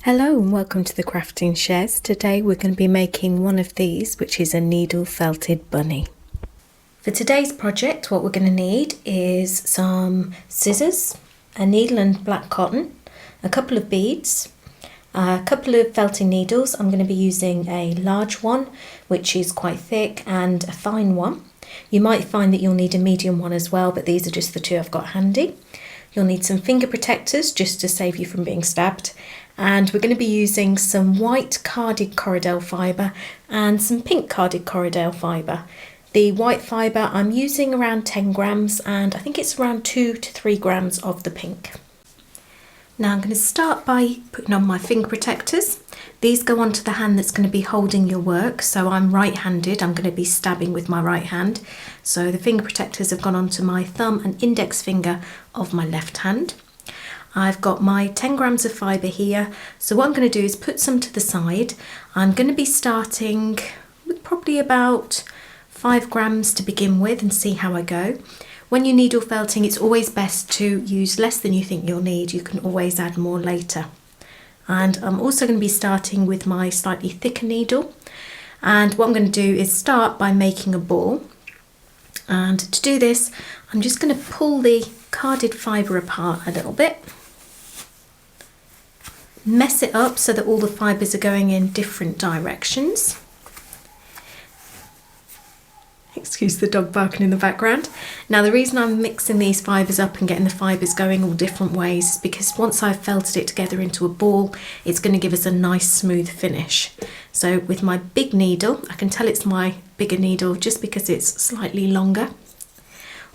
Hello and welcome to the Crafting Shares. Today we're going to be making one of these, which is a needle felted bunny. For today's project, what we're going to need is some scissors, a needle and black cotton, a couple of beads, a couple of felting needles. I'm going to be using a large one, which is quite thick, and a fine one. You might find that you'll need a medium one as well, but these are just the two I've got handy. You'll need some finger protectors just to save you from being stabbed. And we're going to be using some white carded Corriedale fibre and some pink carded Corriedale fibre. The white fibre I'm using around 10 grams and I think it's around 2 to 3 grams of the pink. Now I'm going to start by putting on my finger protectors. These go onto the hand that's going to be holding your work. So I'm right-handed, I'm going to be stabbing with my right hand. So the finger protectors have gone onto my thumb and index finger of my left hand. I've got my 10 grams of fibre here. So what I'm going to do is put some to the side. I'm going to be starting with probably about 5 grams to begin with and see how I go. When you're needle felting, it's always best to use less than you think you'll need. You can always add more later. And I'm also going to be starting with my slightly thicker needle. And what I'm going to do is start by making a ball. And to do this, I'm just going to pull the carded fibre apart a little bit. Mess it up so that all the fibres are going in different directions. Excuse the dog barking in the background. Now the reason I'm mixing these fibres up and getting the fibres going all different ways is because once I've felted it together into a ball, it's going to give us a nice smooth finish. So with my big needle, I can tell it's my bigger needle just because it's slightly longer.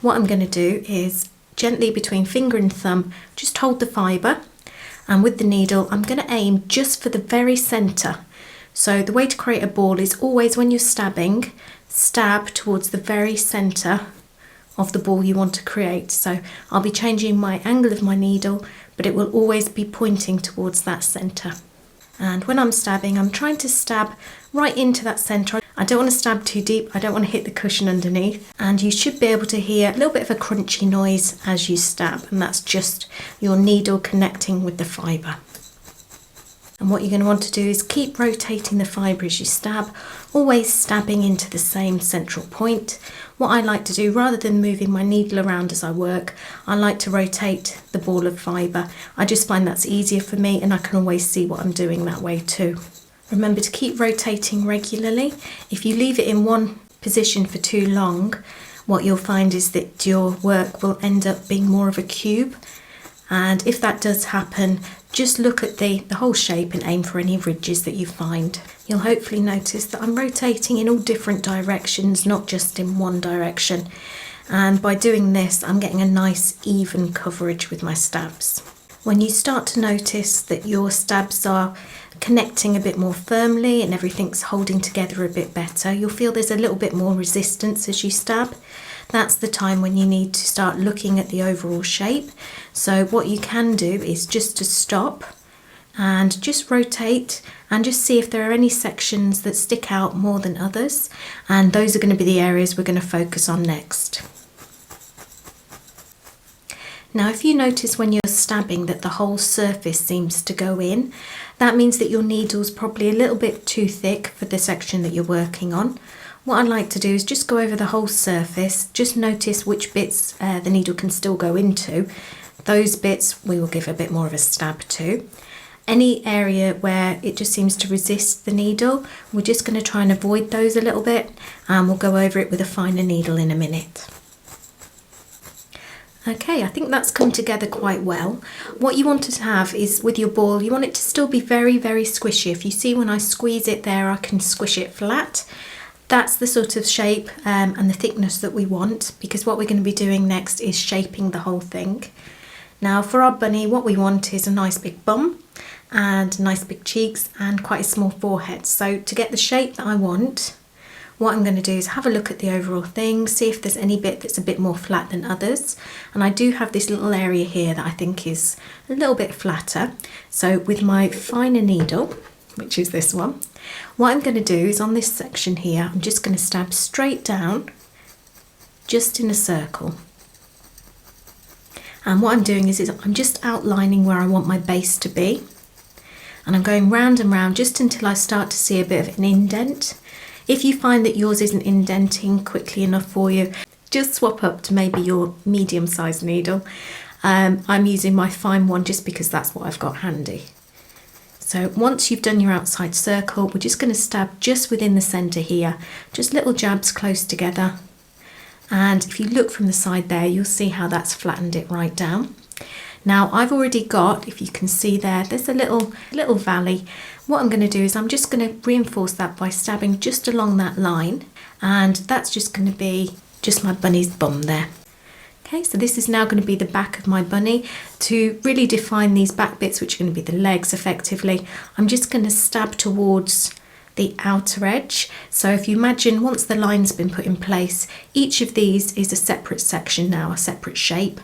What I'm going to do is gently between finger and thumb, just hold the fibre, and with the needle I'm going to aim just for the very centre. So the way to create a ball is always when you're stabbing, stab towards the very centre of the ball you want to create. So I'll be changing my angle of my needle, but it will always be pointing towards that centre. And when I'm stabbing, I'm trying to stab right into that centre. I don't want to stab too deep, I don't want to hit the cushion underneath. And you should be able to hear a little bit of a crunchy noise as you stab, and that's just your needle connecting with the fibre. And what you're going to want to do is keep rotating the fibre as you stab, always stabbing into the same central point. What I like to do, rather than moving my needle around as I work, I like to rotate the ball of fibre. I just find that's easier for me and I can always see what I'm doing that way too. Remember to keep rotating regularly. If you leave it in one position for too long, what you'll find is that your work will end up being more of a cube. And if that does happen, just look at the whole shape and aim for any ridges that you find. You'll hopefully notice that I'm rotating in all different directions, not just in one direction. And by doing this, I'm getting a nice even coverage with my stabs. When you start to notice that your stabs are connecting a bit more firmly and everything's holding together a bit better, you'll feel there's a little bit more resistance as you stab. That's the time when you need to start looking at the overall shape. So what you can do is just to stop and just rotate and just see if there are any sections that stick out more than others. And those are going to be the areas we're going to focus on next. Now if you notice when you're stabbing that the whole surface seems to go in, that means that your needle's probably a little bit too thick for the section that you're working on. What I like to do is just go over the whole surface, just notice which bits the needle can still go into. Those bits we will give a bit more of a stab to. Any area where it just seems to resist the needle, we're just going to try and avoid those a little bit, and we'll go over it with a finer needle in a minute. Okay, I think that's come together quite well. What you want to have is with your ball, you want it to still be very, very squishy. If you see when I squeeze it there, I can squish it flat. That's the sort of shape and the thickness that we want, because what we're going to be doing next is shaping the whole thing. Now for our bunny, what we want is a nice big bum and nice big cheeks and quite a small forehead. So to get the shape that I want, what I'm going to do is have a look at the overall thing, see if there's any bit that's a bit more flat than others. And I do have this little area here that I think is a little bit flatter. So with my finer needle, which is this one, what I'm going to do is on this section here, I'm just going to stab straight down, just in a circle. And what I'm doing is I'm just outlining where I want my base to be. And I'm going round and round just until I start to see a bit of an indent. If you find that yours isn't indenting quickly enough for you, just swap up to maybe your medium-sized needle. I'm using my fine one just because that's what I've got handy. So once you've done your outside circle, we're just going to stab just within the centre here, just little jabs close together. And if you look from the side there, you'll see how that's flattened it right down. Now I've already got, if you can see there, there's a little valley. What I'm going to do is I'm just going to reinforce that by stabbing just along that line, and that's just going to be just my bunny's bum there. Okay, so this is now going to be the back of my bunny. To really define these back bits, which are going to be the legs effectively, I'm just going to stab towards the outer edge. So if you imagine, once the line's been put in place, each of these is a separate section now, a separate shape.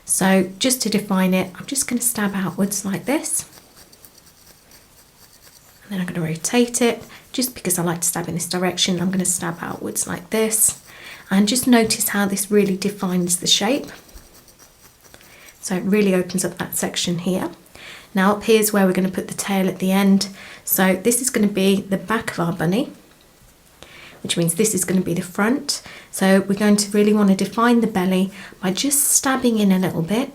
So just to define it, I'm just going to stab outwards like this. And then I'm going to rotate it. Just because I like to stab in this direction, I'm going to stab outwards like this. And just notice how this really defines the shape. So it really opens up that section here. Now up here is where we're going to put the tail at the end. So this is going to be the back of our bunny, which means this is going to be the front. So we're going to really want to define the belly by just stabbing in a little bit.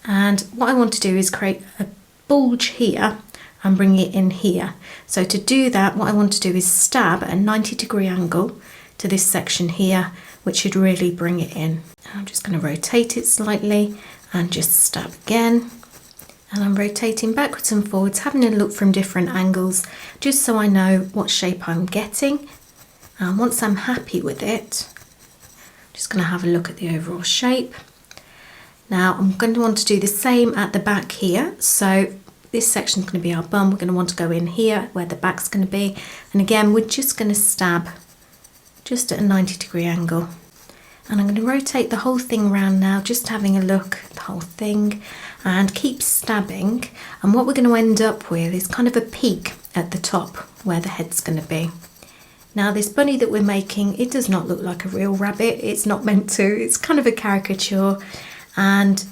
And what I want to do is create a bulge here and bring it in here. So to do that, what I want to do is stab at a 90-degree angle to this section here, which should really bring it in. I'm just going to rotate it slightly and just stab again. And I'm rotating backwards and forwards, having a look from different angles, just so I know what shape I'm getting. And once I'm happy with it, I'm just going to have a look at the overall shape. Now I'm going to want to do the same at the back here. So this section is going to be our bum. We're going to want to go in here where the back's going to be. And again, we're just going to stab just at a 90-degree angle. And I'm going to rotate the whole thing around now, just having a look at the whole thing, and keep stabbing. And what we're going to end up with is kind of a peak at the top where the head's going to be. Now this bunny that we're making, it does not look like a real rabbit. It's not meant to. It's kind of a caricature. And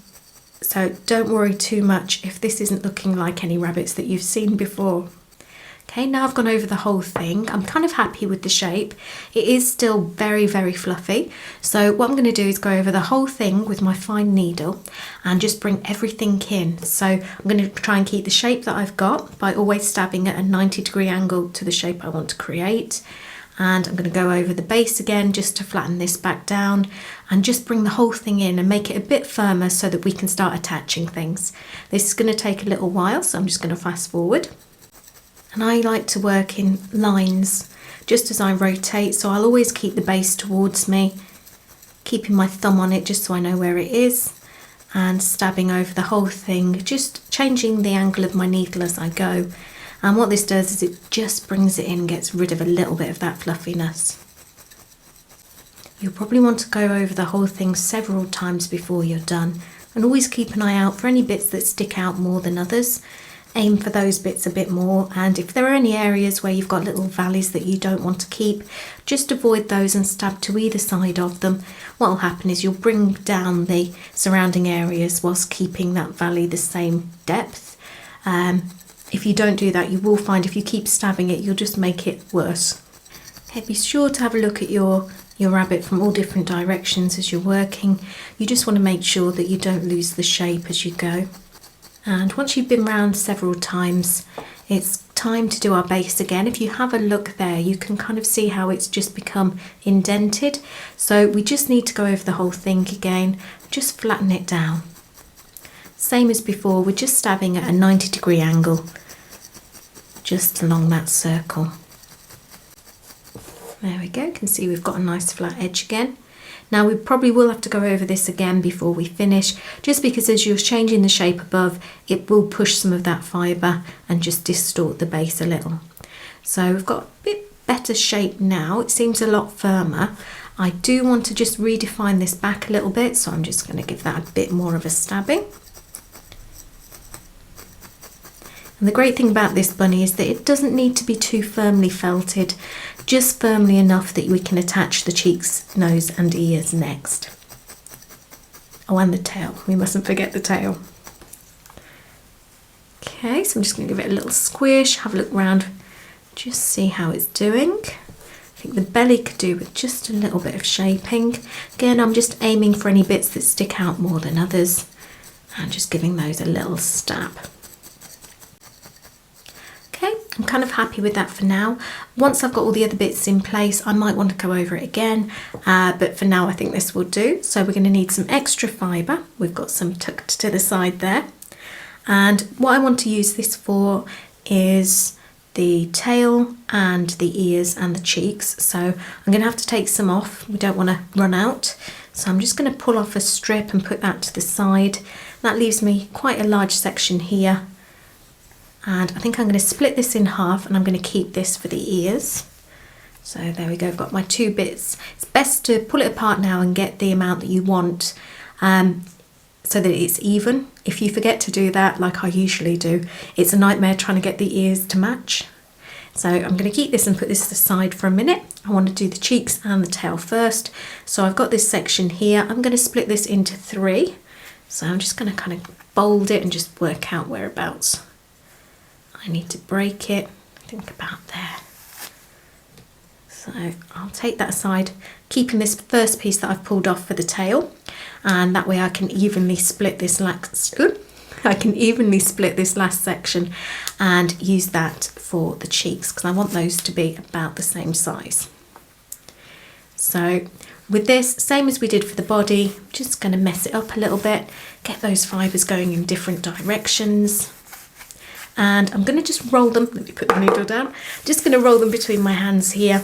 so don't worry too much if this isn't looking like any rabbits that you've seen before. Okay, now I've gone over the whole thing. I'm kind of happy with the shape. It is still very, very fluffy. So what I'm going to do is go over the whole thing with my fine needle and just bring everything in. So I'm going to try and keep the shape that I've got by always stabbing at a 90-degree angle to the shape I want to create. And I'm going to go over the base again just to flatten this back down and just bring the whole thing in and make it a bit firmer so that we can start attaching things. This is going to take a little while, so I'm just going to fast forward. And I like to work in lines just as I rotate, so I'll always keep the base towards me, keeping my thumb on it just so I know where it is, and stabbing over the whole thing, just changing the angle of my needle as I go. And what this does is it just brings it in, gets rid of a little bit of that fluffiness. You'll probably want to go over the whole thing several times before you're done, and always keep an eye out for any bits that stick out more than others. Aim for those bits a bit more, and if there are any areas where you've got little valleys that you don't want to keep, just avoid those and stab to either side of them. What will happen is you'll bring down the surrounding areas whilst keeping that valley the same depth. If you don't do that, you will find if you keep stabbing it, you'll just make it worse. Okay, be sure to have a look at your rabbit from all different directions as you're working. You just want to make sure that you don't lose the shape as you go. And once you've been round several times, it's time to do our base again. If you have a look there, you can kind of see how it's just become indented. So we just need to go over the whole thing again, just flatten it down. Same as before, we're just stabbing at a 90-degree angle, just along that circle. There we go, you can see we've got a nice flat edge again. Now we probably will have to go over this again before we finish, just because as you're changing the shape above, it will push some of that fibre and just distort the base a little. So we've got a bit better shape now, it seems a lot firmer. I do want to just redefine this back a little bit, so I'm just going to give that a bit more of a stabbing. And the great thing about this bunny is that it doesn't need to be too firmly felted, just firmly enough that we can attach the cheeks, nose and ears next. Oh, and the tail, we mustn't forget the tail. Okay, so I'm just going to give it a little squish, have a look around, just see how it's doing. I think the belly could do with just a little bit of shaping. Again, I'm just aiming for any bits that stick out more than others and just giving those a little stab. Okay, I'm kind of happy with that for now. Once I've got all the other bits in place, I might want to go over it again, but for now I think this will do. So we're going to need some extra fibre. We've got some tucked to the side there. And what I want to use this for is the tail and the ears and the cheeks. So I'm going to have to take some off. We don't want to run out. So I'm just going to pull off a strip and put that to the side. That leaves me quite a large section here. And I think I'm going to split this in half and I'm going to keep this for the ears. So there we go, I've got my two bits. It's best to pull it apart now and get the amount that you want so that it's even. If you forget to do that, like I usually do, it's a nightmare trying to get the ears to match. So I'm going to keep this and put this aside for a minute. I want to do the cheeks and the tail first. So I've got this section here. I'm going to split this into 3. So I'm just going to kind of bold it and just work out whereabouts I need to break it. I think about there. So I'll take that aside, keeping this first piece that I've pulled off for the tail, and that way I can evenly split this last section and use that for the cheeks because I want those to be about the same size. So with this, same as we did for the body, I'm just going to mess it up a little bit, get those fibres going in different directions. And I'm going to just roll them, let me put the needle down, just going to roll them between my hands here,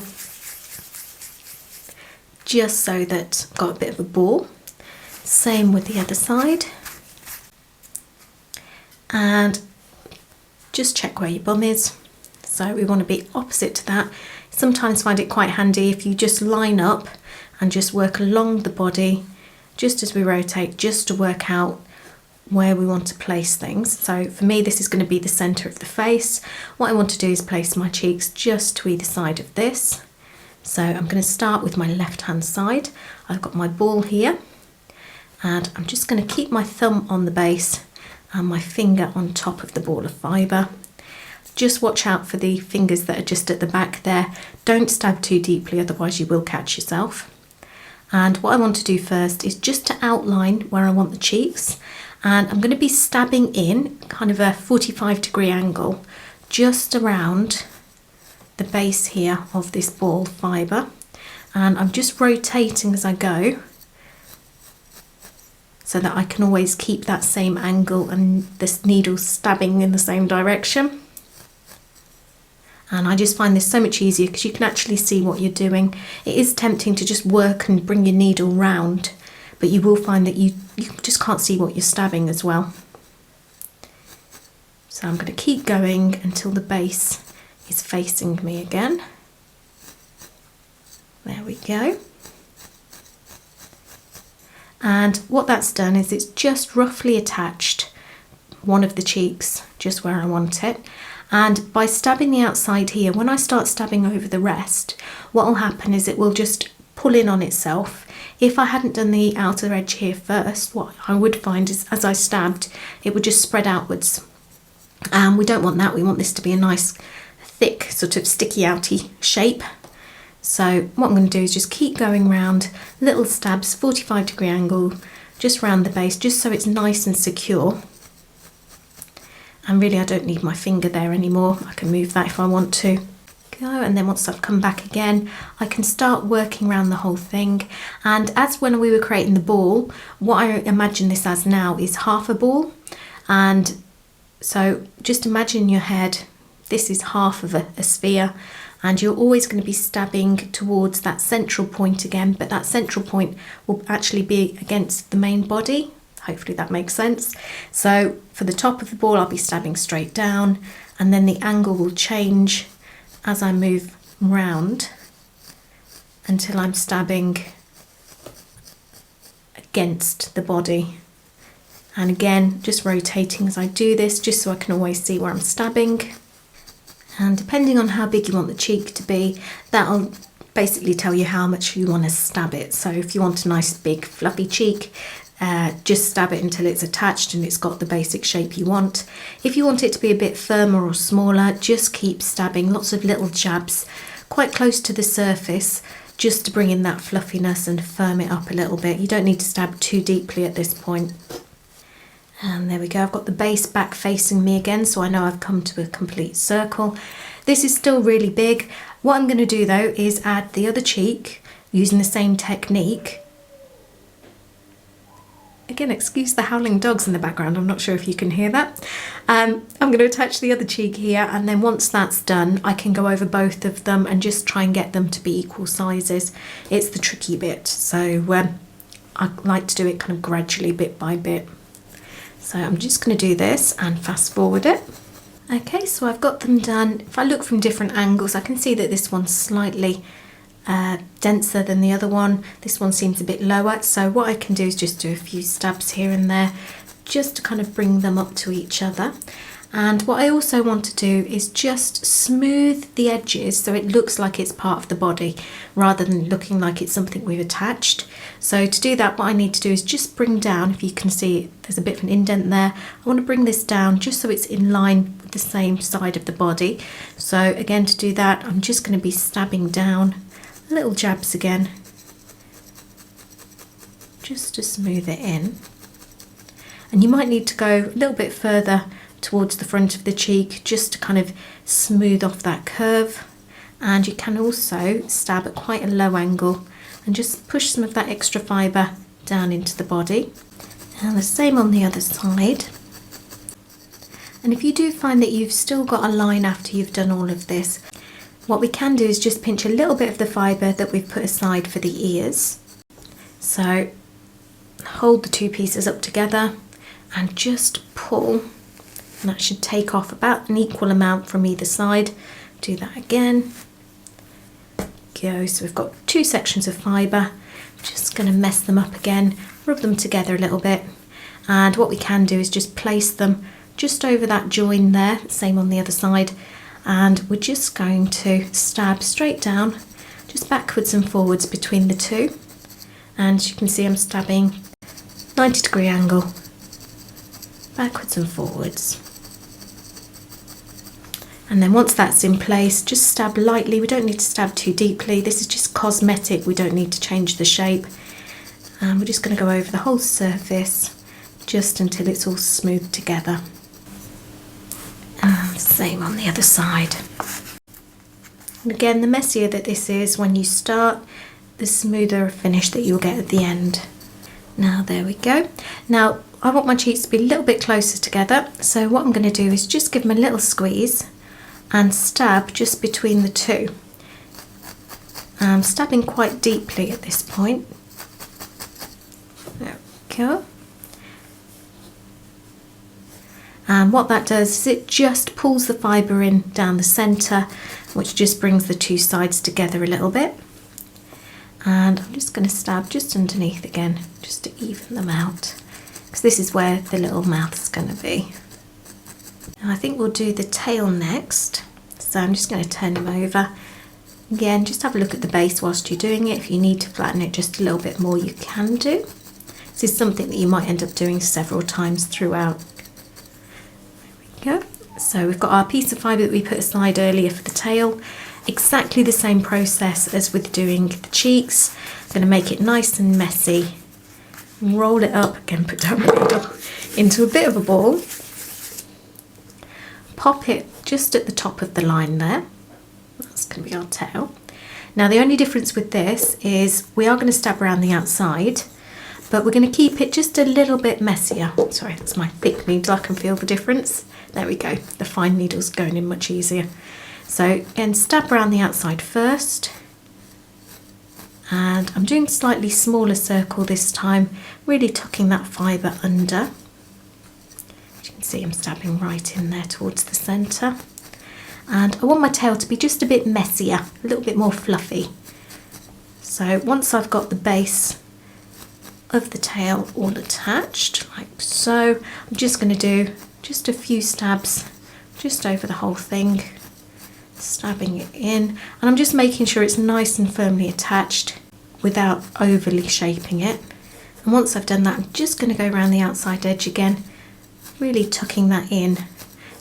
just so that I've got a bit of a ball. Same with the other side. And just check where your bum is. So we want to be opposite to that. Sometimes find it quite handy if you just line up and just work along the body, just as we rotate, just to work out where we want to place things. So for me, this is going to be the centre of the face. What I want to do is place my cheeks just to either side of this. So I'm going to start with my left hand side. I've got my ball here and I'm just going to keep my thumb on the base and my finger on top of the ball of fibre. Just watch out for the fingers that are just at the back there. Don't stab too deeply, otherwise you will catch yourself. And what I want to do first is just to outline where I want the cheeks. And I'm going to be stabbing in kind of a 45-degree angle just around the base here of this ball fibre. And I'm just rotating as I go so that I can always keep that same angle and this needle stabbing in the same direction. And I just find this so much easier because you can actually see what you're doing. It is tempting to just work and bring your needle round, but you will find that you just can't see what you're stabbing as well. So I'm going to keep going until the base is facing me again. There we go. And what that's done is it's just roughly attached one of the cheeks just where I want it. And by stabbing the outside here, when I start stabbing over the rest, what will happen is it will just pull in on itself. If I hadn't done the outer edge here first, what I would find is as I stabbed, it would just spread outwards. And we don't want that. We want this to be a nice, thick, sort of sticky outy shape. So what I'm going to do is just keep going round, little stabs, 45-degree angle, just round the base, just so it's nice and secure. And really I don't need my finger there anymore. I can move that if I want to. Go, and then once I've come back again, I can start working around the whole thing. And as when we were creating the ball, what I imagine this as now is half a ball. And so just imagine in your head, this is half of a sphere, and you're always going to be stabbing towards that central point again, but that central point will actually be against the main body. Hopefully that makes sense. So for the top of the ball, I'll be stabbing straight down, and then the angle will change as I move round until I'm stabbing against the body. And again, just rotating as I do this, just so I can always see where I'm stabbing. And depending on how big you want the cheek to be, that'll basically tell you how much you want to stab it. So if you want a nice big fluffy cheek, just stab it until it's attached and it's got the basic shape you want. If you want it to be a bit firmer or smaller, just keep stabbing lots of little jabs quite close to the surface, just to bring in that fluffiness and firm it up a little bit. You don't need to stab too deeply at this point. And there we go, I've got the base back facing me again, so I know I've come to a complete circle. This is still really big. What I'm going to do though is add the other cheek using the same technique. Again, excuse the howling dogs in the background, I'm not sure if you can hear that. I'm going to attach the other cheek here, and then once that's done, I can go over both of them and just try and get them to be equal sizes. It's the tricky bit, so I like to do it kind of gradually, bit by bit. So I'm just going to do this and fast forward it. Okay, so I've got them done. If I look from different angles, I can see that this one's slightly denser than the other one. This one seems a bit lower, so what I can do is just do a few stabs here and there just to kind of bring them up to each other. And what I also want to do is just smooth the edges so it looks like it's part of the body rather than looking like it's something we've attached. So to do that, what I need to do is just bring down, if you can see there's a bit of an indent there, I want to bring this down just so it's in line with the same side of the body. So again, to do that, I'm just going to be stabbing down little jabs again just to smooth it in. And you might need to go a little bit further towards the front of the cheek just to kind of smooth off that curve. And you can also stab at quite a low angle and just push some of that extra fibre down into the body. And the same on the other side. And if you do find that you've still got a line after you've done all of this, what we can do is just pinch a little bit of the fibre that we've put aside for the ears. So hold the two pieces up together and just pull, and that should take off about an equal amount from either side. Do that again. Go. So we've got two sections of fibre. Just going to mess them up again, rub them together a little bit, and what we can do is just place them just over that join there, same on the other side, and we're just going to stab straight down, just backwards and forwards between the two. And as you can see, I'm stabbing 90-degree angle, backwards and forwards. And then once that's in place, just stab lightly. We don't need to stab too deeply. This is just cosmetic. We don't need to change the shape. And we're just going to go over the whole surface just until it's all smoothed together. And same on the other side. And again, the messier that this is when you start, the smoother a finish that you'll get at the end. Now there we go. Now I want my cheeks to be a little bit closer together, so what I'm going to do is just give them a little squeeze and stab just between the two. I'm stabbing quite deeply at this point. There we go. And what that does is it just pulls the fibre in down the centre, which just brings the two sides together a little bit. And I'm just going to stab just underneath again, just to even them out, because this is where the little mouth's going to be. And I think we'll do the tail next. So I'm just going to turn him over. Again, just have a look at the base whilst you're doing it. If you need to flatten it just a little bit more, you can do. This is something that you might end up doing several times throughout. Go. So we've got our piece of fibre that we put aside earlier for the tail. Exactly the same process as with doing the cheeks. I'm going to make it nice and messy. Roll it up, again put down the needle, into a bit of a ball. Pop it just at the top of the line there. That's going to be our tail. Now the only difference with this is we are going to stab around the outside, but we're going to keep it just a little bit messier. Sorry, that's my thick needle, I can feel the difference. There we go, the fine needle's going in much easier. So again, stab around the outside first. And I'm doing a slightly smaller circle this time, really tucking that fibre under. As you can see, I'm stabbing right in there towards the centre. And I want my tail to be just a bit messier, a little bit more fluffy. So once I've got the base of the tail all attached, like so, I'm just going to do just a few stabs just over the whole thing, stabbing it in, and I'm just making sure it's nice and firmly attached without overly shaping it. And And once I've done that, I'm just going to go around the outside edge again, really tucking that in,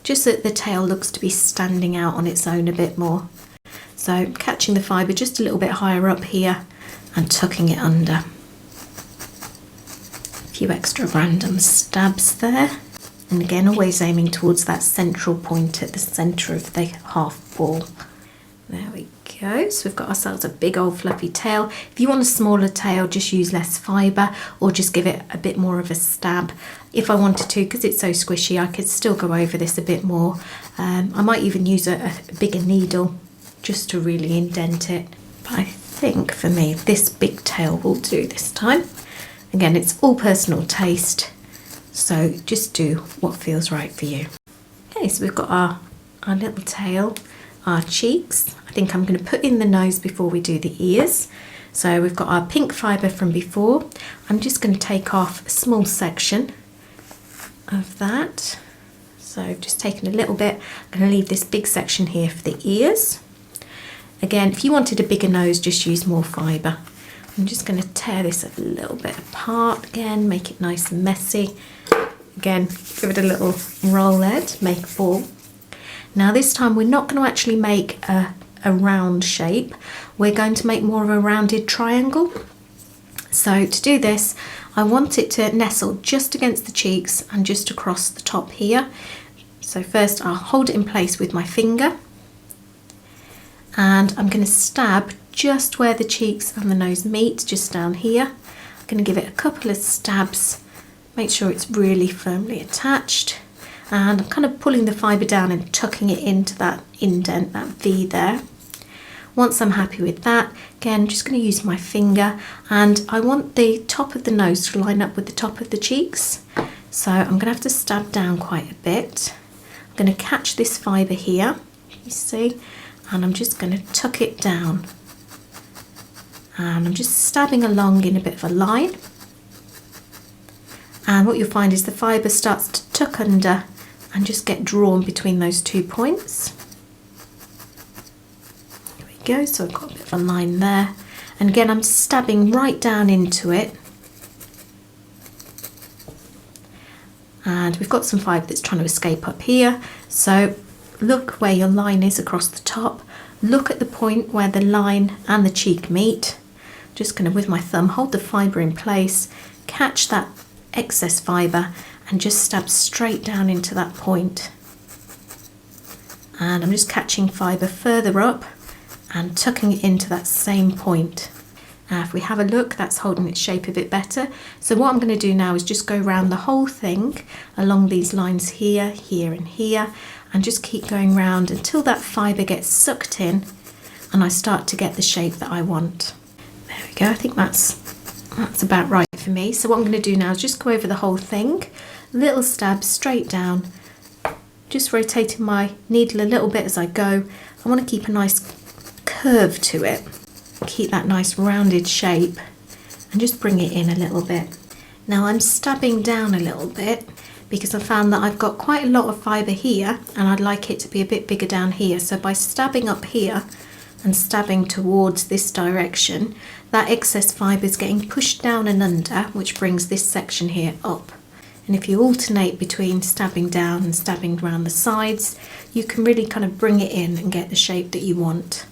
just so that the tail looks to be standing out on its own a bit more. So catching the fibre just a little bit higher up here and tucking it under. A few extra random stabs there. And again, always aiming towards that central point at the centre of the half ball. There we go. So we've got ourselves a big old fluffy tail. If you want a smaller tail, just use less fibre or just give it a bit more of a stab. If I wanted to, because it's so squishy, I could still go over this a bit more. I might even use a bigger needle just to really indent it. But I think for me, this big tail will do this time. Again, it's all personal taste. So just do what feels right for you. Okay, so we've got our little tail, our cheeks. I think I'm going to put in the nose before we do the ears. So we've got our pink fibre from before. I'm just going to take off a small section of that. So I've just taken a little bit. I'm going to leave this big section here for the ears. Again, if you wanted a bigger nose, just use more fibre. I'm just going to tear this a little bit apart again, make it nice and messy. Again, give it a little roll edge, make a ball. Now this time we're not going to actually make a round shape. We're going to make more of a rounded triangle. So to do this, I want it to nestle just against the cheeks and just across the top here. So first I'll hold it in place with my finger. And I'm going to stab just where the cheeks and the nose meet, just down here. I'm going to give it a couple of stabs, make sure it's really firmly attached. And I'm kind of pulling the fibre down and tucking it into that indent, that V there. Once I'm happy with that, again, just going to use my finger, and I want the top of the nose to line up with the top of the cheeks. So I'm going to have to stab down quite a bit. I'm going to catch this fibre here, you see, and I'm just going to tuck it down. And I'm just stabbing along in a bit of a line. And what you'll find is the fibre starts to tuck under and just get drawn between those 2 points. There we go, so I've got a bit of a line there. And again, I'm stabbing right down into it. And we've got some fibre that's trying to escape up here. So look where your line is across the top. Look at the point where the line and the cheek meet. Just going to, with my thumb, hold the fibre in place, catch that excess fibre and just stab straight down into that point. And I'm just catching fibre further up and tucking it into that same point. Now if we have a look, that's holding its shape a bit better. So what I'm going to do now is just go around the whole thing along these lines here, here and here, and just keep going round until that fibre gets sucked in and I start to get the shape that I want. There we go, I think that's about right for me. So what I'm going to do now is just go over the whole thing, little stabs straight down, just rotating my needle a little bit as I go. I want to keep a nice curve to it, keep that nice rounded shape and just bring it in a little bit. Now I'm stabbing down a little bit because I found that I've got quite a lot of fibre here and I'd like it to be a bit bigger down here. So by stabbing up here and stabbing towards this direction, that excess fibre is getting pushed down and under, which brings this section here up. And if you alternate between stabbing down and stabbing around the sides, you can really kind of bring it in and get the shape that you want.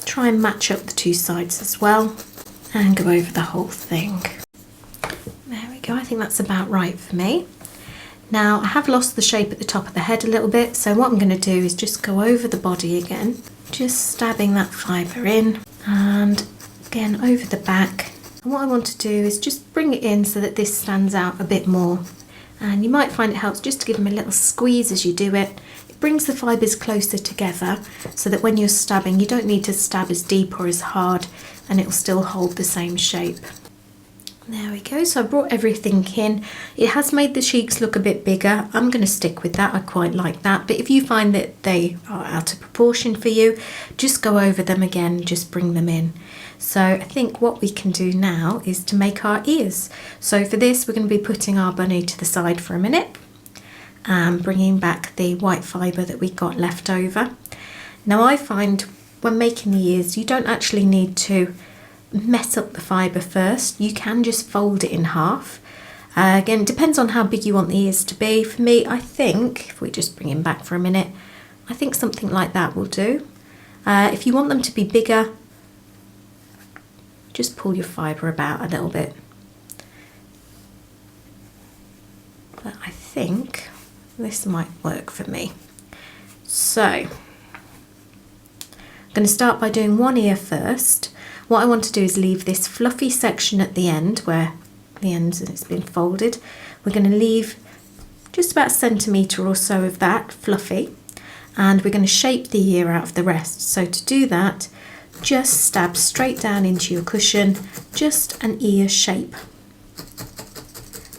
Try and match up the 2 sides as well and go over the whole thing. There we go, I think that's about right for me. Now I have lost the shape at the top of the head a little bit, so what I'm going to do is just go over the body again, just stabbing that fibre in and again over the back. And what I want to do is just bring it in so that this stands out a bit more. And you might find it helps just to give them a little squeeze as you do it. It brings the fibres closer together so that when you're stabbing you don't need to stab as deep or as hard and it will still hold the same shape. There we go, so I brought everything in. It has made the cheeks look a bit bigger. I'm going to stick with that, I quite like that. But if you find that they are out of proportion for you, just go over them again, just bring them in. So I think what we can do now is to make our ears. So for this we're going to be putting our bunny to the side for a minute and bringing back the white fibre that we got left over. Now I find when making the ears you don't actually need to mess up the fibre first, you can just fold it in half. Again, it depends on how big you want the ears to be. For me, I think, if we just bring him back for a minute, I think something like that will do. If you want them to be bigger, just pull your fibre about a little bit. But I think this might work for me. So, I'm going to start by doing one ear first. What I want to do is leave this fluffy section at the end where the ends it's been folded. We're going to leave just about a centimetre or so of that fluffy, and we're going to shape the ear out of the rest. So to do that, just stab straight down into your cushion, just an ear shape.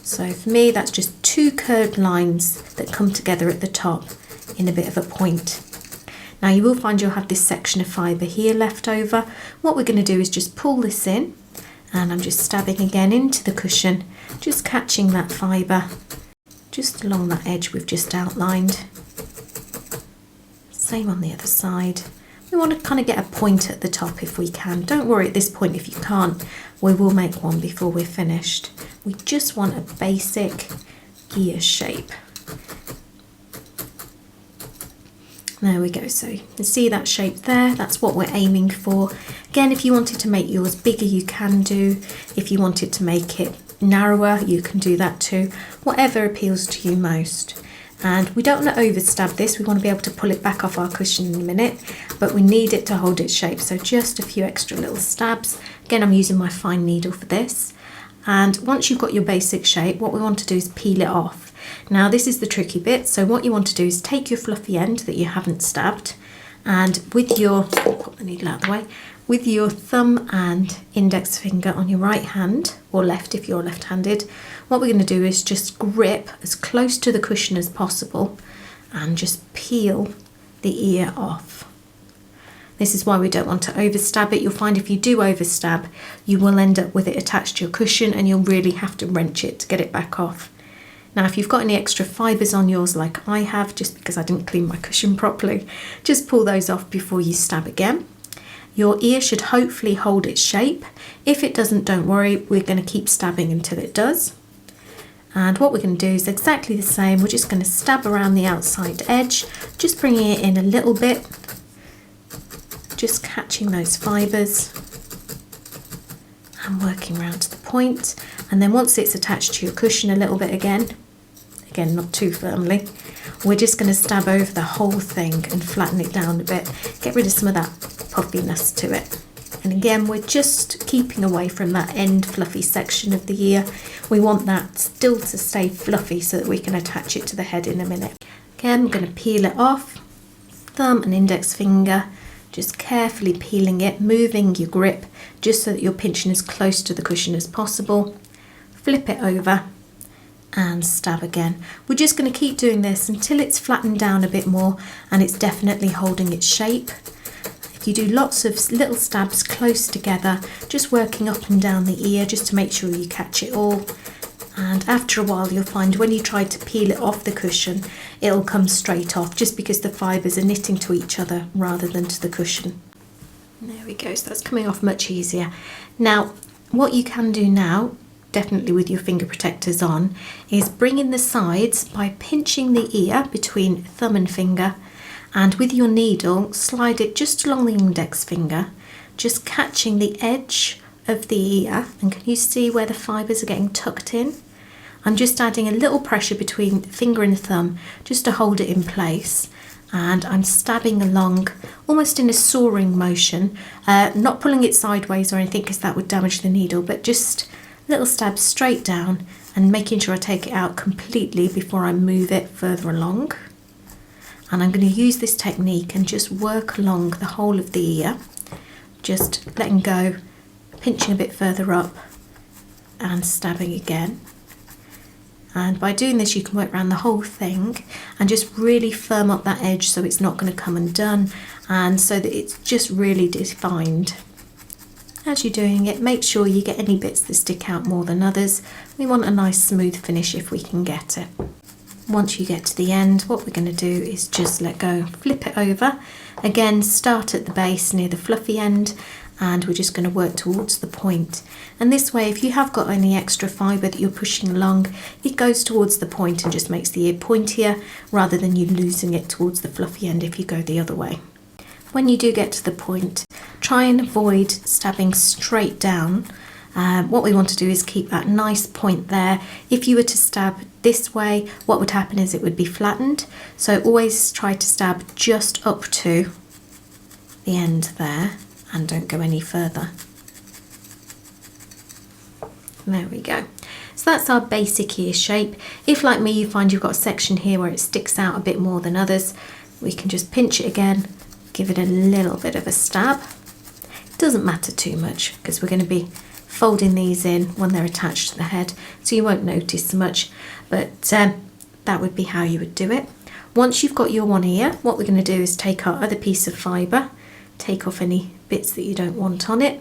So for me, that's just 2 curved lines that come together at the top in a bit of a point. Now you will find you'll have this section of fibre here left over. What we're going to do is just pull this in, and I'm just stabbing again into the cushion, just catching that fibre just along that edge we've just outlined. Same on the other side. We want to kind of get a point at the top if we can. Don't worry at this point if you can't, we will make one before we're finished. We just want a basic ear shape. There we go, so you can see that shape there, that's what we're aiming for. Again, if you wanted to make yours bigger, you can do. If you wanted to make it narrower, you can do that too. Whatever appeals to you most. And we don't want to overstab this, we want to be able to pull it back off our cushion in a minute, but we need it to hold its shape, so just a few extra little stabs. Again, I'm using my fine needle for this. And once you've got your basic shape, what we want to do is peel it off. Now this is the tricky bit, so what you want to do is take your fluffy end that you haven't stabbed, and with your, put the needle out of the way, with your thumb and index finger on your right hand, or left if you're left-handed, what we're going to do is just grip as close to the cushion as possible and just peel the ear off. This is why we don't want to overstab it. You'll find if you do overstab, you will end up with it attached to your cushion and you'll really have to wrench it to get it back off. Now, if you've got any extra fibres on yours like I have, just because I didn't clean my cushion properly, just pull those off before you stab again. Your ear should hopefully hold its shape. If it doesn't, don't worry, we're going to keep stabbing until it does. And what we're going to do is exactly the same. We're just going to stab around the outside edge, just bringing it in a little bit, just catching those fibres and working around to the point. And then once it's attached to your cushion a little bit again, not too firmly, we're just going to stab over the whole thing and flatten it down a bit, get rid of some of that puffiness to it. And again, we're just keeping away from that end fluffy section of the ear. We want that still to stay fluffy so that we can attach it to the head in a minute. Again, we're going to peel it off, thumb and index finger, just carefully peeling it, moving your grip just so that you're pinching as close to the cushion as possible. Flip it over and stab again. We're just going to keep doing this until it's flattened down a bit more and it's definitely holding its shape. If you do lots of little stabs close together, just working up and down the ear just to make sure you catch it all. And after a while you'll find when you try to peel it off the cushion, it'll come straight off just because the fibres are knitting to each other rather than to the cushion. There we go, so that's coming off much easier. Now, what you can do now, definitely with your finger protectors on, is bring in the sides by pinching the ear between thumb and finger, and with your needle slide it just along the index finger, just catching the edge of the ear. And can you see where the fibres are getting tucked in? I'm just adding a little pressure between finger and thumb just to hold it in place, and I'm stabbing along almost in a soaring motion, not pulling it sideways or anything because that would damage the needle, but just little stabs straight down and making sure I take it out completely before I move it further along. And I'm going to use this technique and just work along the whole of the ear, just letting go, pinching a bit further up and stabbing again. And by doing this you can work around the whole thing and just really firm up that edge so it's not going to come undone, and so that it's just really defined. As you're doing it, make sure you get any bits that stick out more than others. We want a nice smooth finish if we can get it. Once you get to the end, what we're going to do is just let go, flip it over. Again, start at the base near the fluffy end and we're just going to work towards the point. And this way, if you have got any extra fibre that you're pushing along, it goes towards the point and just makes the ear pointier rather than you losing it towards the fluffy end if you go the other way. When you do get to the point, try and avoid stabbing straight down. What we want to do is keep that nice point there. If you were to stab this way, what would happen is it would be flattened. So always try to stab just up to the end there and don't go any further. There we go. So that's our basic ear shape. If, like me, you find you've got a section here where it sticks out a bit more than others, we can just pinch it again, give it a little bit of a stab. It doesn't matter too much because we're going to be folding these in when they're attached to the head, so you won't notice so much, but that would be how you would do it. Once you've got your one ear, what we're going to do is take our other piece of fibre, take off any bits that you don't want on it,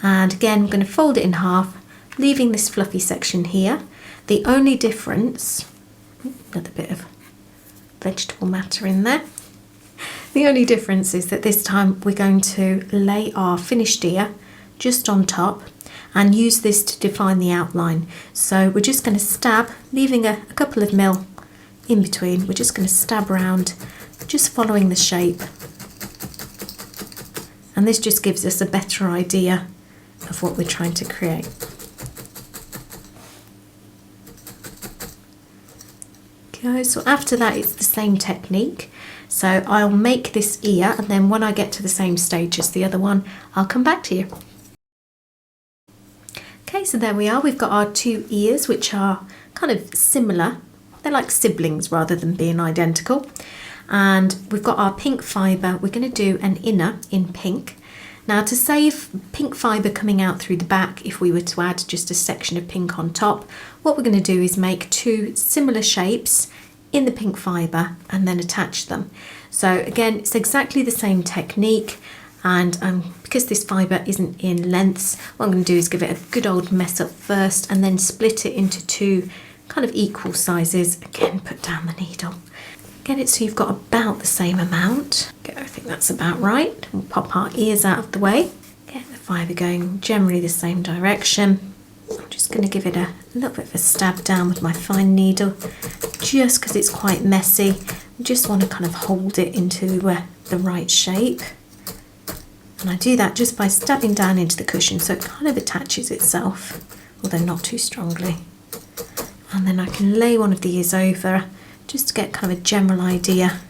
and again we're going to fold it in half, leaving this fluffy section here. The only difference, another bit of vegetable matter in there, the only difference is that this time we're going to lay our finished ear just on top and use this to define the outline. So we're just going to stab, leaving a couple of mil in between. We're just going to stab around, just following the shape. And this just gives us a better idea of what we're trying to create. Okay, so after that it's the same technique. So I'll make this ear, and then when I get to the same stage as the other one, I'll come back to you. Okay, so there we are. We've got our two ears, which are kind of similar. They're like siblings rather than being identical. And we've got our pink fibre. We're going to do an inner in pink. Now, to save pink fibre coming out through the back, if we were to add just a section of pink on top, what we're going to do is make two similar shapes in the pink fibre and then attach them. So again, it's exactly the same technique, and because this fibre isn't in lengths, what I'm going to do is give it a good old mess up first and then split it into two kind of equal sizes. Again, put down the needle. Get it so you've got about the same amount. Okay, I think that's about right. We'll pop our ears out of the way. Get the fibre going generally the same direction. I'm just going to give it a little bit of a stab down with my fine needle, just because it's quite messy. I just want to kind of hold it into the right shape. And I do that just by stabbing down into the cushion so it kind of attaches itself, although not too strongly. And then I can lay one of the ears over just to get kind of a general idea.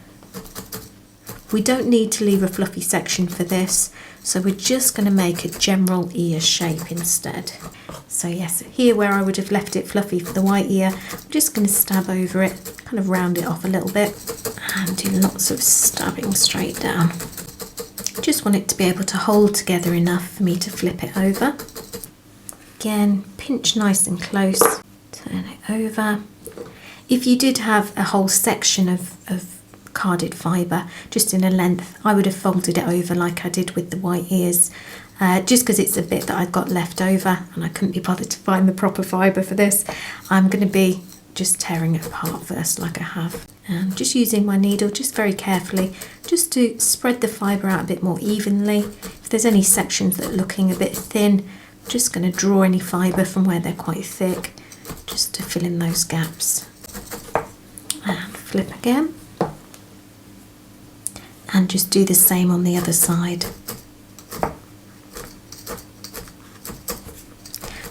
We don't need to leave a fluffy section for this, so we're just going to make a general ear shape instead. So yes, here where I would have left it fluffy for the white ear, I'm just going to stab over it, kind of round it off a little bit, and do lots of stabbing straight down. Just want it to be able to hold together enough for me to flip it over. Again, pinch nice and close, turn it over. If you did have a whole section of carded fibre just in a length, I would have folded it over like I did with the white ears, just because it's a bit that I've got left over and I couldn't be bothered to find the proper fibre for this. I'm going to be just tearing it apart first like I have, and just using my needle just very carefully just to spread the fibre out a bit more evenly. If there's any sections that are looking a bit thin, I'm just going to draw any fibre from where they're quite thick just to fill in those gaps. And flip again, and just do the same on the other side.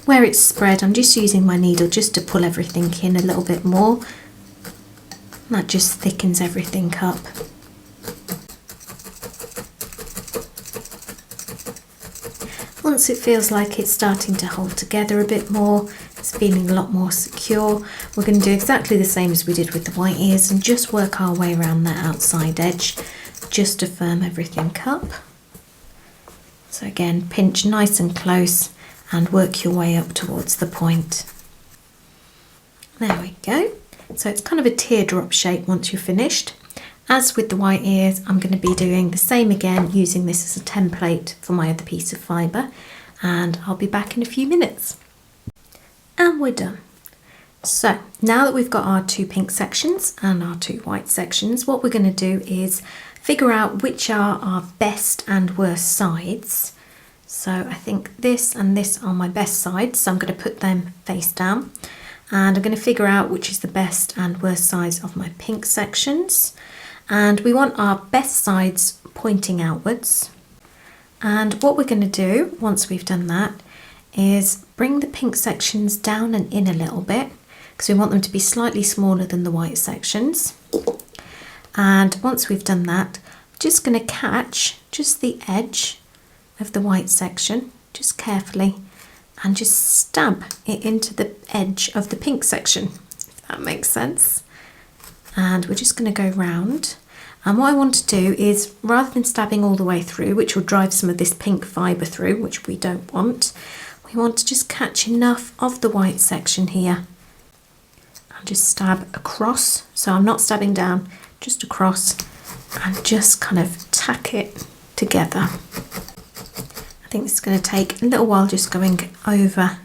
Where it's spread, I'm just using my needle just to pull everything in a little bit more. That just thickens everything up. Once it feels like it's starting to hold together a bit more, it's feeling a lot more secure, we're going to do exactly the same as we did with the white ears and just work our way around that outside edge just to firm everything up. So again, pinch nice and close and work your way up towards the point. There we go. So it's kind of a teardrop shape once you're finished. As with the white ears, I'm going to be doing the same again, using this as a template for my other piece of fibre, and I'll be back in a few minutes. And we're done. So now that we've got our 2 pink sections and our 2 white sections, what we're going to do is figure out which are our best and worst sides. So I think this and this are my best sides, so I'm going to put them face down, and I'm going to figure out which is the best and worst sides of my pink sections. And we want our best sides pointing outwards. And what we're going to do once we've done that is bring the pink sections down and in a little bit, because we want them to be slightly smaller than the white sections. And once we've done that, I'm just going to catch just the edge of the white section, just carefully, and just stab it into the edge of the pink section, if that makes sense. And we're just going to go round. And what I want to do is, rather than stabbing all the way through, which will drive some of this pink fibre through, which we don't want, we want to just catch enough of the white section here and just stab across. So I'm not stabbing down, just across, and just kind of tack it together. I think this is going to take a little while, just going over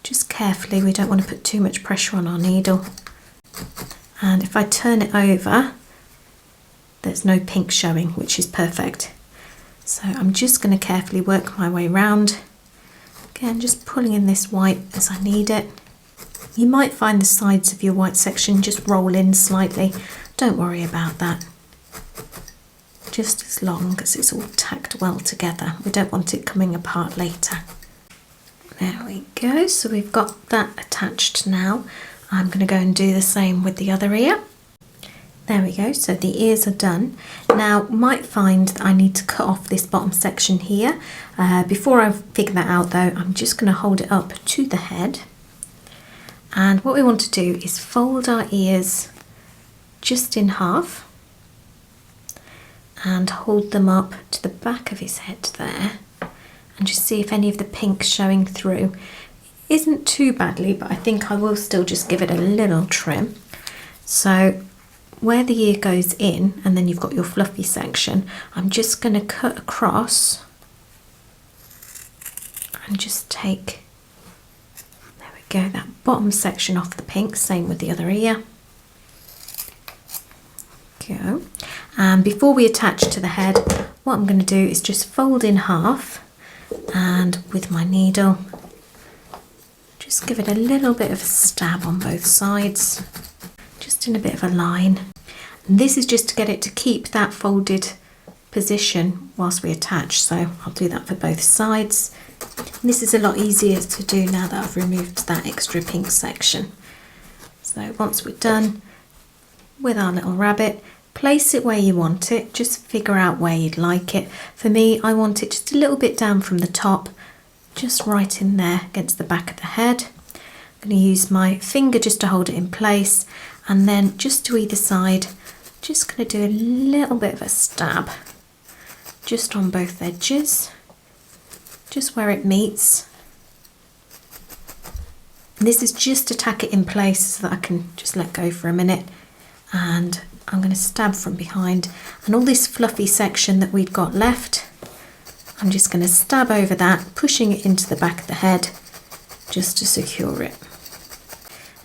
just carefully. We don't want to put too much pressure on our needle. And if I turn it over, there's no pink showing, which is perfect. So I'm just going to carefully work my way round. Again, just pulling in this white as I need it. You might find the sides of your white section just roll in slightly. Don't worry about that. Just as long as it's all tacked well together. We don't want it coming apart later. There we go. So we've got that attached now. I'm going to go and do the same with the other ear. There we go, so the ears are done. Now, you might find that I need to cut off this bottom section here. Before I figure that out though, I'm just going to hold it up to the head. And what we want to do is fold our ears just in half and hold them up to the back of his head there, and just see if any of the pink showing through. Isn't too badly, but I think I will still just give it a little trim. So where the ear goes in, and then you've got your fluffy section, I'm just going to cut across and just take, there we go, that bottom section off the pink. Same with the other ear. Go. And before we attach to the head, what I'm going to do is just fold in half, and with my needle just give it a little bit of a stab on both sides, just in a bit of a line. And this is just to get it to keep that folded position whilst we attach, so I'll do that for both sides. And this is a lot easier to do now that I've removed that extra pink section. So once we're done with our little rabbit, place it where you want it, just figure out where you'd like it. For me, I want it just a little bit down from the top, just right in there against the back of the head. I'm going to use my finger just to hold it in place, and then just to either side, just going to do a little bit of a stab just on both edges, just where it meets. And this is just to tack it in place so that I can just let go for a minute. And I'm going to stab from behind, and all this fluffy section that we've got left, I'm just going to stab over that, pushing it into the back of the head just to secure it.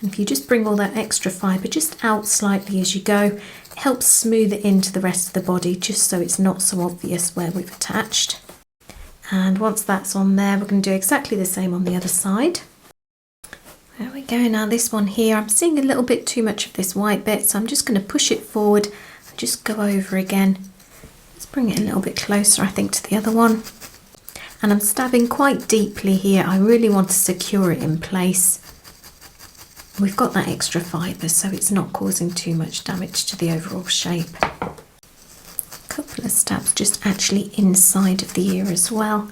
And if you just bring all that extra fibre just out slightly as you go, it helps smooth it into the rest of the body, just so it's not so obvious where we've attached. And once that's on there, we're going to do exactly the same on the other side. There we go. Now this one here, I'm seeing a little bit too much of this white bit, so I'm just going to push it forward and just go over again. Let's bring it a little bit closer, I think, to the other one. And I'm stabbing quite deeply here. I really want to secure it in place. We've got that extra fibre, so it's not causing too much damage to the overall shape. A couple of stabs just actually inside of the ear as well.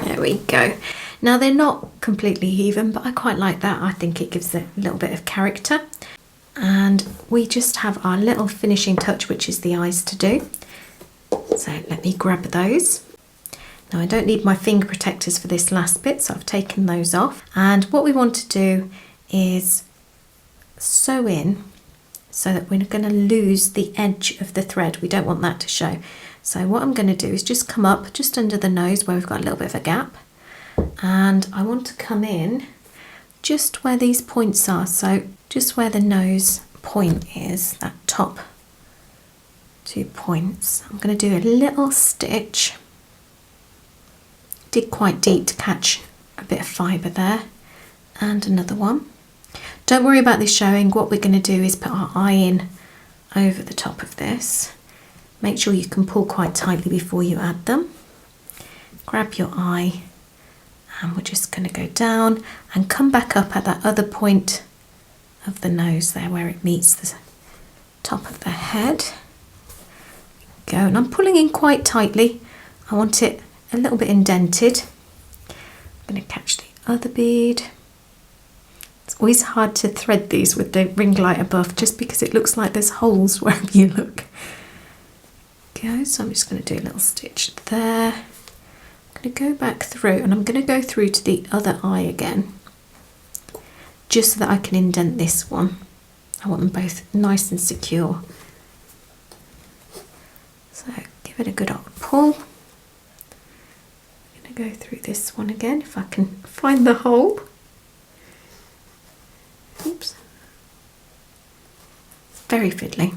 There we go. Now they're not completely even, but I quite like that. I think it gives it a little bit of character. And we just have our little finishing touch, which is the eyes to do. So let me grab those. Now I don't need my finger protectors for this last bit, so I've taken those off. And what we want to do is sew in so that we're going to lose the edge of the thread. We don't want that to show. So what I'm going to do is just come up just under the nose where we've got a little bit of a gap, and I want to come in just where these points are, so just where the nose point is, that top 2 points. I'm going to do a little stitch, dig quite deep to catch a bit of fibre there, and another one. Don't worry about this showing. What we're going to do is put our eye in over the top of this. Make sure you can pull quite tightly before you add them. Grab your eye, and we're just going to go down and come back up at that other point of the nose there where it meets the top of the head. Go, and I'm pulling in quite tightly. I want it a little bit indented. I'm going to catch the other bead. It's always hard to thread these with the ring light above just because it looks like there's holes wherever you look. Go, so I'm just going to do a little stitch there. I'm going to go back through, and I'm going to go through to the other eye again, just so that I can indent this one. I want them both nice and secure. So give it a good old pull. I'm going to go through this one again if I can find the hole. Oops. It's very fiddly.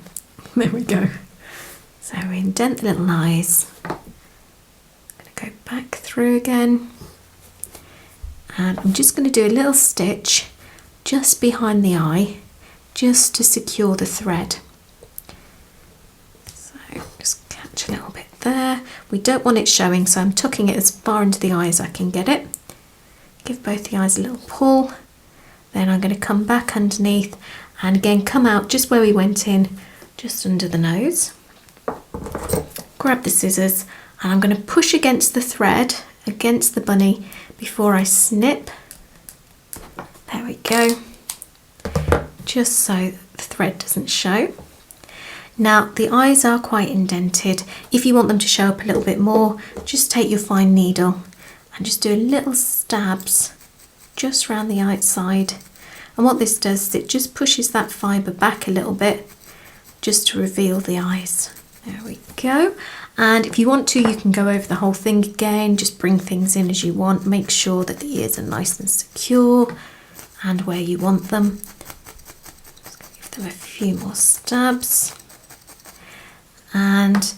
There we go. So we indent the little eyes. I'm going to go back through again. And I'm just going to do a little stitch just behind the eye, just to secure the thread. So just catch a little bit there. We don't want it showing, so I'm tucking it as far into the eye as I can get it. Give both the eyes a little pull. Then I'm going to come back underneath and again come out just where we went in, just under the nose. Grab the scissors, and I'm going to push against the thread, against the bunny, before I snip. There we go. Just so the thread doesn't show. Now the eyes are quite indented. If you want them to show up a little bit more, just take your fine needle and just do little stabs just around the outside, and what this does is it just pushes that fibre back a little bit just to reveal the eyes. There we go. And if you want to, you can go over the whole thing again, just bring things in as you want, make sure that the ears are nice and secure and where you want them. Just gonna give them a few more stabs. And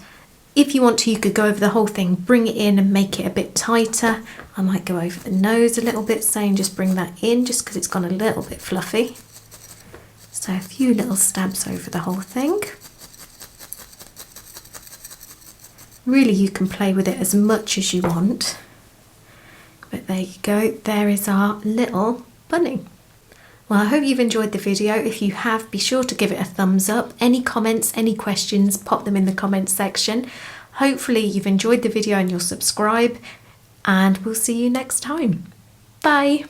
if you want to, you could go over the whole thing, bring it in and make it a bit tighter. I might go over the nose a little bit, saying just bring that in, just because it's gone a little bit fluffy. So a few little stabs over the whole thing. Really, you can play with it as much as you want. But there you go, there is our little bunny. Well, I hope you've enjoyed the video. If you have, be sure to give it a thumbs up. Any comments, any questions, pop them in the comments section. Hopefully you've enjoyed the video and you'll subscribe, and we'll see you next time. Bye.